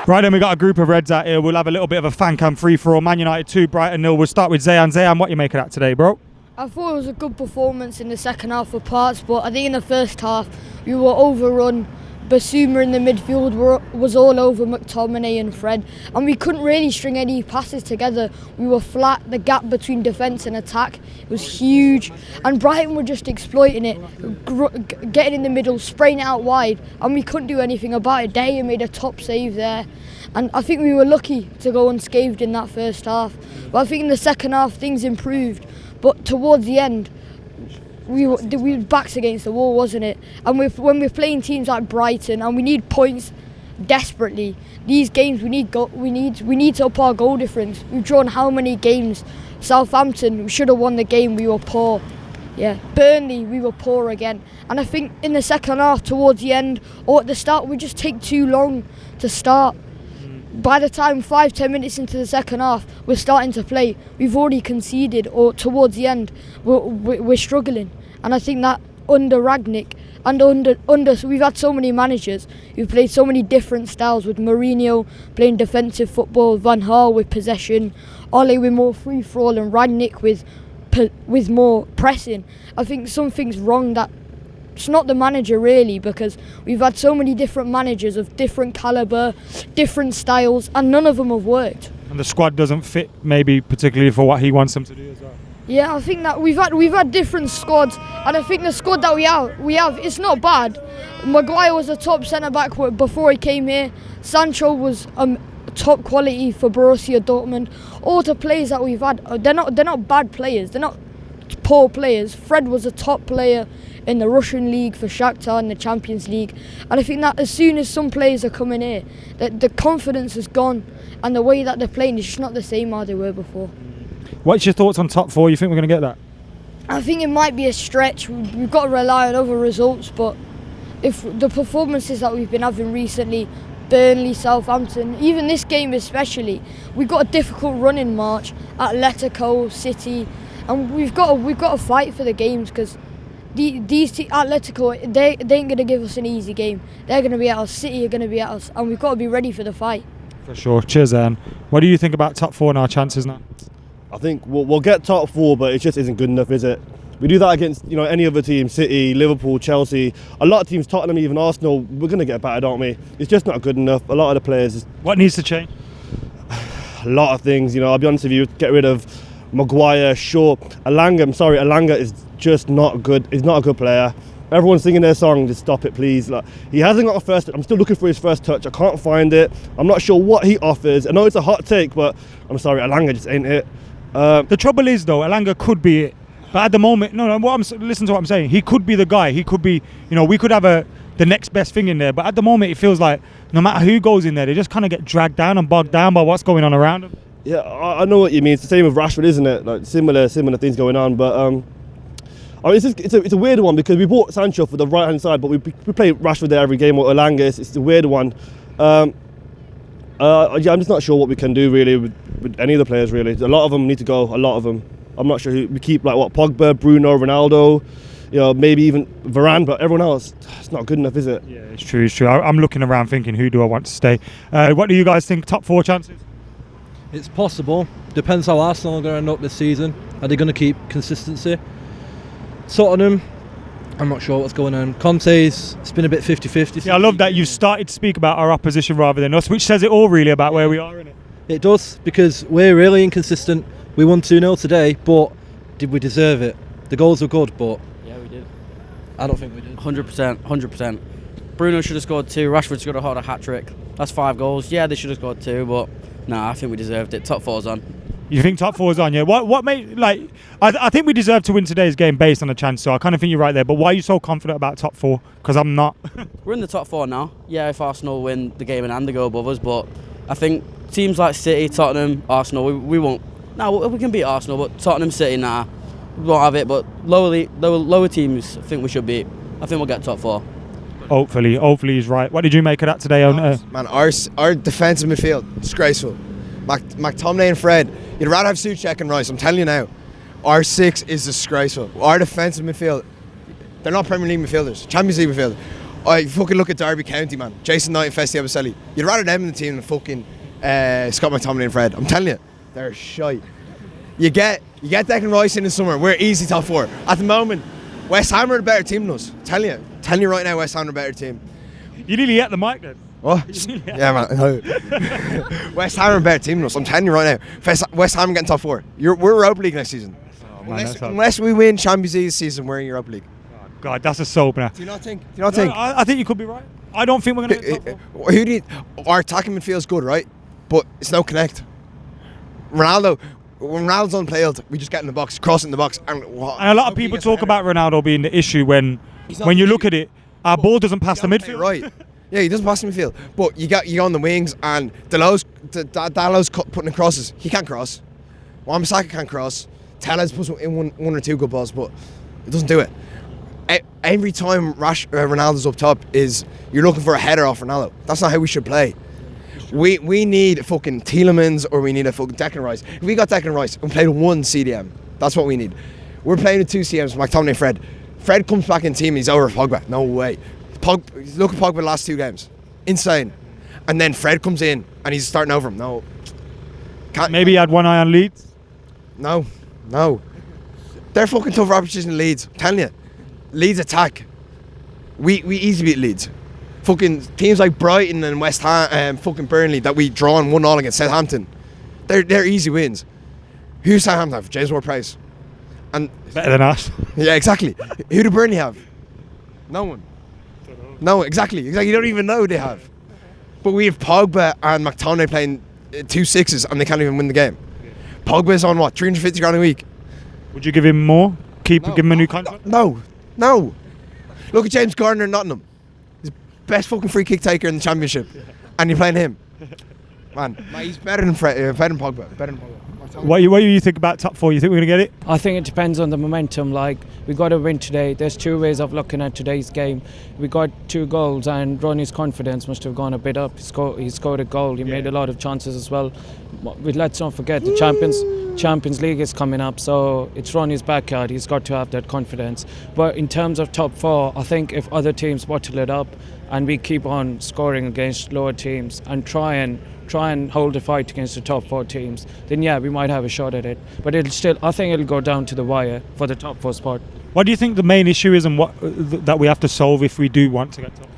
Right then, we got a group of Reds out here. We'll have a little bit of a Fancam free-for-all. Man United 2, Brighton 0. We'll start with Zayan. Zayan, what you make of that today, bro? I thought it was a good performance in the second half for parts, but I think in the first half we were overrun. Basuma in the midfield was all over McTominay and Fred, and we couldn't really string any passes together. We were flat. The gap between defence and attack was huge, and Brighton were just exploiting it, getting in the middle, spraying it out wide, and we couldn't do anything about it. Daya made a top save there, and I think we were lucky to go unscathed in that first half. But I think in the second half things improved, but towards the end we were backs against the wall, wasn't it? And when we're playing teams like Brighton and we need points desperately, these games we need to up our goal difference. We've drawn how many games? Southampton, we should have won the game. We were poor. Yeah, Burnley, we were poor again. And I think in the second half, towards the end or at the start, we just take too long to start. By the time 5-10 minutes into the second half we're starting to play, we've already conceded, or towards the end we're struggling. And I think that under Ragnick and under so we've had so many managers who've played so many different styles, with Mourinho playing defensive football, Van Gaal with possession, Ole with more free-for-all, and Ragnick with more pressing. I think something's wrong. That it's not the manager really, because we've had so many different managers of different calibre, different styles, and none of them have worked. And the squad doesn't fit, maybe particularly for what he wants them to do as well. Yeah, I think that we've had different squads, and I think the squad that we have it's not bad. Maguire was a top centre back before he came here. Sancho was top quality for Borussia Dortmund. All the players that we've had, they're not bad players. They're not poor players. Fred was a top player in the Russian league for Shakhtar in the Champions League, and I think that as soon as some players are coming here, that the confidence is gone, and the way that they're playing is just not the same as they were before. What's your thoughts on top four? You think we're going to get that? I think it might be a stretch. We've got to rely on other results, but if the performances that we've been having recently, Burnley, Southampton, even this game especially, we've got a difficult run in March. Atletico, City, and we've got to fight for the games, because these Atletico, they ain't going to give us an easy game. They're going to be at us. City are going to be at us, and we've got to be ready for the fight. For sure. Cheers, Anne. What do you think about top four and our chances now? I think we'll get top four, but it just isn't good enough, is it? We do that against any other team, City, Liverpool, Chelsea, a lot of teams, Tottenham, even Arsenal. We're going to get battered, aren't we? It's just not good enough. A lot of the players. What needs to change? A lot of things. I'll be honest with you. Get rid of Maguire, Shaw, Elanga is just not good. He's not a good player. Everyone's singing their song. Just stop it, please. He hasn't got a first. I'm still looking for his first touch. I can't find it. I'm not sure what he offers. I know it's a hot take, but I'm sorry, Elanga just ain't it. The trouble is, though, Elanga could be it, but at the moment, listen to what I'm saying. He could be the guy. He could be. We could have the next best thing in there. But at the moment, it feels like no matter who goes in there, they just kind of get dragged down and bogged down by what's going on around them. Yeah, I know what you mean. It's the same with Rashford, isn't it? Like similar things going on. But it's a weird one, because we bought Sancho for the right hand side, but we play Rashford there every game, or Elanga. It's a weird one. I'm just not sure what we can do really with any of the players. Really, a lot of them need to go. A lot of them. I'm not sure who we keep. Like Pogba, Bruno, Ronaldo. Maybe even Varane, but everyone else, it's not good enough, is it? Yeah, it's true. I'm looking around thinking, who do I want to stay? What do you guys think? Top four chances? It's possible. Depends how Arsenal are going to end up this season. Are they going to keep consistency? Tottenham, I'm not sure what's going on. Conte's, it's been a bit 50-50. Yeah, I love that you've started to speak about our opposition rather than us, which says it all really about where we are, innit? It does, because we're really inconsistent. We won 2-0 today, but did we deserve it? The goals were good, but yeah, we did. I don't think we did. 100%. Bruno should have scored 2. Rashford should have had a hat-trick. That's 5 goals. Yeah, they should have scored 2, but I think we deserved it. Top four's on. You think top four's on? Yeah. What made I think we deserve to win today's game based on a chance. So I kind of think you're right there. But why are you so confident about top four? Because I'm not. We're in the top 4 now. Yeah, if Arsenal win the game and they go above us, but I think teams like City, Tottenham, Arsenal, we won't. No, we can beat Arsenal, but Tottenham, City, we won't have it. But lower teams, I think we should beat. I think we'll get top 4. Hopefully he's right. What did you make of that today? Man, our defensive midfield, disgraceful. McTominay and Fred, you'd rather have Souček and Rice, I'm telling you now. Our 6 is disgraceful. Our defensive midfield, they're not Premier League midfielders, Champions League midfielders. I fucking look at Derby County, man. Jason Knight and Festi Abaselli. You'd rather them in the team than fucking Scott McTominay and Fred. I'm telling you, they're shite. You get Declan Rice in the summer. We're easy top 4. At the moment, West Ham are a better team than us. Telling you right now, West Ham are a better team. You nearly hit the mic then. What? Yeah, man. West Ham are a better team than us. I'm telling you right now. West Ham are getting top 4. We're Europa League next season. Oh, man, Unless we win Champions League this season, we're in Europa League. God, that's a soap now. Do you not think? I think you could be right. I don't think we're going to get top 4. Our attacking midfield's good, right? But it's no connect. Ronaldo, when Ronaldo's unplayed, we just get in the box, cross in the box, and a lot of people talk about Ronaldo being the issue when you look at it, our ball doesn't pass the midfield. Right. Yeah, he doesn't pass the midfield. But you go on the wings, and Dalot's putting in crosses. He can't cross. Wan-Bissaka can't cross. Tellez puts in one or two good balls, but it doesn't do it. Every time Ronaldo's up top you're looking for a header off Ronaldo. That's not how we should play. We need a fucking Tielemans or we need a fucking Declan Rice. If we got Declan Rice and played one CDM, that's what we need. We're playing with 2 CDMs, McTominay and Fred. Fred comes back in team and he's over Pogba. No way. Look at Pogba the last 2 games. Insane. And then Fred comes in and he's starting over him. No. Maybe he had one eye on Leeds. No. They're fucking tough opposition in Leeds. I'm telling you. Leeds attack. We easily beat Leeds. Fucking teams like Brighton and West Ham, fucking Burnley that we drawn 1-0 against Southampton. They're easy wins. Who's Southampton have? James Ward-Prowse. And better than us. Yeah, exactly. Who do Burnley have? No one. No, exactly. You don't even know who they have. But we have Pogba and McTominay playing 2 6s and they can't even win the game. Pogba's on what? 350 grand a week. Would you give him more? Give him a new contract? No. Look at James Gardner in Nottingham. He's best fucking free kick taker in the championship, and you're playing him. Man, he's better than Pogba. What do you think about top 4? You think we're going to get it? I think it depends on the momentum. Like, we got to win today. There's 2 ways of looking at today's game. We got 2 goals, and Ronnie's confidence must have gone a bit up. He scored a goal. He made a lot of chances as well. Let's not forget the Champions League is coming up, so it's Ronnie's backyard. He's got to have that confidence. But in terms of top 4, I think if other teams bottle it up and we keep on scoring against lower teams and try and hold the fight against the top 4 teams, then yeah, we might have a shot at it. But I think it'll go down to the wire for the top 4 spot. What do you think the main issue is, and what that we have to solve if we do want to get top 4?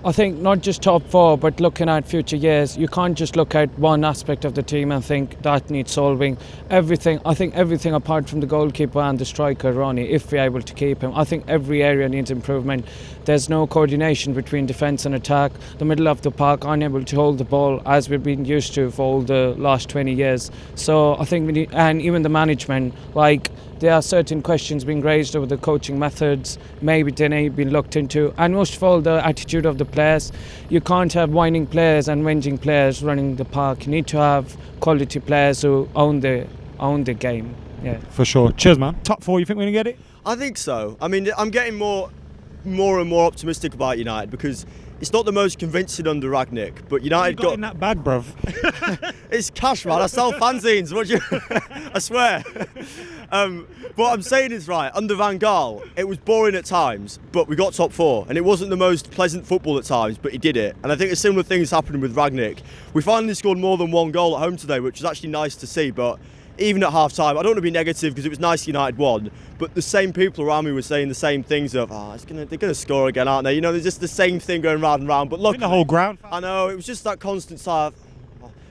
I think not just top 4, but looking at future years, you can't just look at one aspect of the team and think that needs solving. I think everything apart from the goalkeeper and the striker, Ronnie, if we're able to keep him, I think every area needs improvement. There's no coordination between defence and attack. The middle of the park unable to hold the ball as we've been used to for all the last 20 years. So I think we need, and even the management, like, there are certain questions being raised over the coaching methods, maybe they need been looked into, and most of all the attitude of the players. You can't have whining players and whinging players running the park. You need to have quality players who own the game. Yeah, for sure. Cheers, man. Top 4, you think we're gonna get it? I think so. I mean, I'm getting more and more optimistic about United because it's not the most convincing under Ragnick, but United got in that bag, bruv. It's cash, man. I sell fanzines. I swear. What I'm saying is right. Under Van Gaal, it was boring at times, but we got top 4, and it wasn't the most pleasant football at times, but he did it. And I think a similar thing is happening with Ragnick. We finally scored more than 1 goal at home today, which was actually nice to see. But even at half time, I don't want to be negative because it was nice United won, but the same people around me were saying the same things of, they're going to score again, aren't they? You know, there's just the same thing going round and round. But look, the whole ground. I know, it was just that constant sigh of,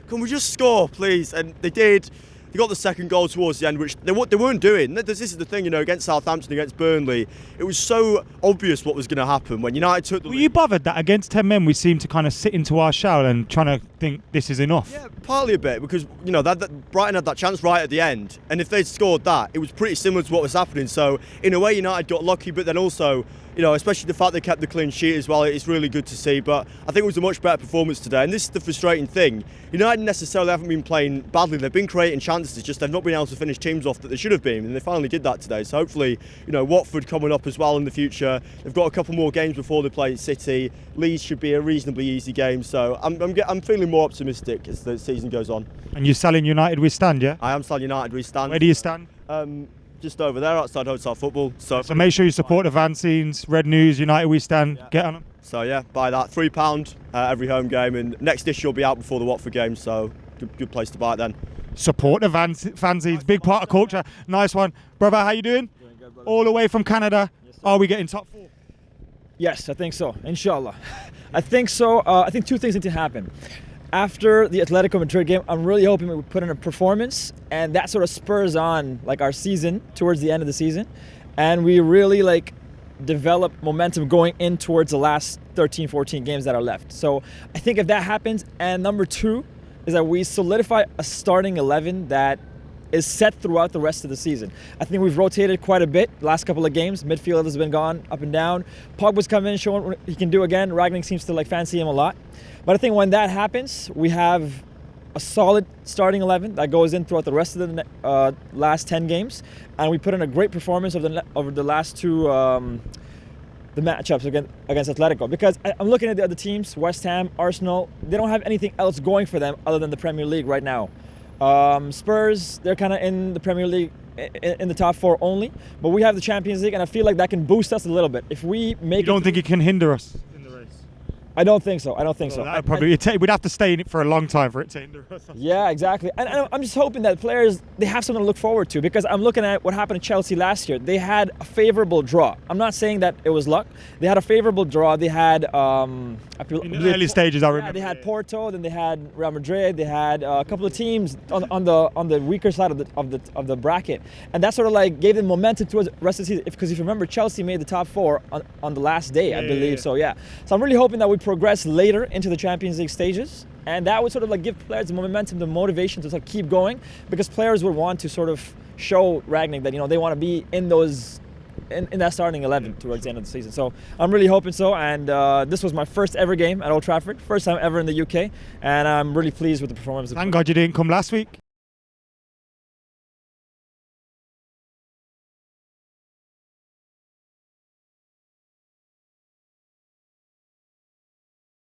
can we just score, please? And they did. They got the second goal towards the end, which they weren't doing. This is the thing, you know, against Southampton, against Burnley, it was so obvious what was going to happen when United took the lead. Were you bothered that against 10 men we seemed to kind of sit into our shell and trying to think this is enough? Yeah, partly a bit, because, you know, that Brighton had that chance right at the end, and if they'd scored that, it was pretty similar to what was happening. So, in a way, United got lucky, but then also, you know, especially the fact they kept the clean sheet as well, it's really good to see. But I think it was a much better performance today, and this is the frustrating thing. United necessarily haven't been playing badly. They've been creating chances, it's just they've not been able to finish teams off that they should have been, and they finally did that today. So hopefully, you know, Watford coming up as well in the future. They've got a couple more games before they play City. Leeds should be a reasonably easy game, so I'm feeling more optimistic as the season goes on. And you're selling United we stand, yeah? I am selling United we stand. Where do you stand? just over there outside Hotel Football. So make sure you support the fanzines, Red News, United We Stand. Get on them. So yeah, buy that. £3 every home game, and next issue will be out before the Watford game, so good place to buy it then. Support the fanzines, big part of culture. Nice one. Brother, how you doing? Doing good, brother. All the way from Canada. Yes, Are we getting top 4? Yes, I think so. Inshallah. I think so. I think two things need to happen. After the Atletico Madrid game, I'm really hoping we put in a performance, and that sort of spurs on like our season towards the end of the season, and we really like develop momentum going in towards the last 13, 14 games that are left. So I think if that happens, and number two is that we solidify a starting 11 that is set throughout the rest of the season. I think we've rotated quite a bit last couple of games. Midfield has been gone up and down. Pogba's come in, showing what he can do again. Ragnick seems to like fancy him a lot. But I think when that happens, we have a solid starting 11 that goes in throughout the rest of the last 10 games, and we put in a great performance over the last two the matchups against Atletico. Because I'm looking at the other teams, West Ham, Arsenal, they don't have anything else going for them other than the Premier League right now. Spurs, they're kind of in the Premier League in the top 4 only, but we have the Champions League, and I feel like that can boost us a little bit. If we make You don't think it can hinder us in the race? I don't think so. We'd have to stay in it for a long time for it to hinder us. Yeah, exactly. And I'm just hoping that players, they have something to look forward to, because I'm looking at what happened to Chelsea last year. They had a favorable draw. I'm not saying that it was luck. They had a favorable draw. They had in the early stages, I remember. They had Porto, then they had Real Madrid. They had a couple of teams on the weaker side of the bracket, and that sort of like gave them momentum towards the rest of the season. Because if you remember, Chelsea made the top 4 on the last day, I believe. So yeah. So I'm really hoping that we progress later into the Champions League stages, and that would sort of like give players the momentum, the motivation to sort of keep going, because players would want to sort of show Ragnick that they want to be in those in that starting 11 towards the end of the season. So I'm really hoping so, and this was my first ever game at Old Trafford, first time ever in the UK, and I'm really pleased with the performance. Thank God you didn't come last week.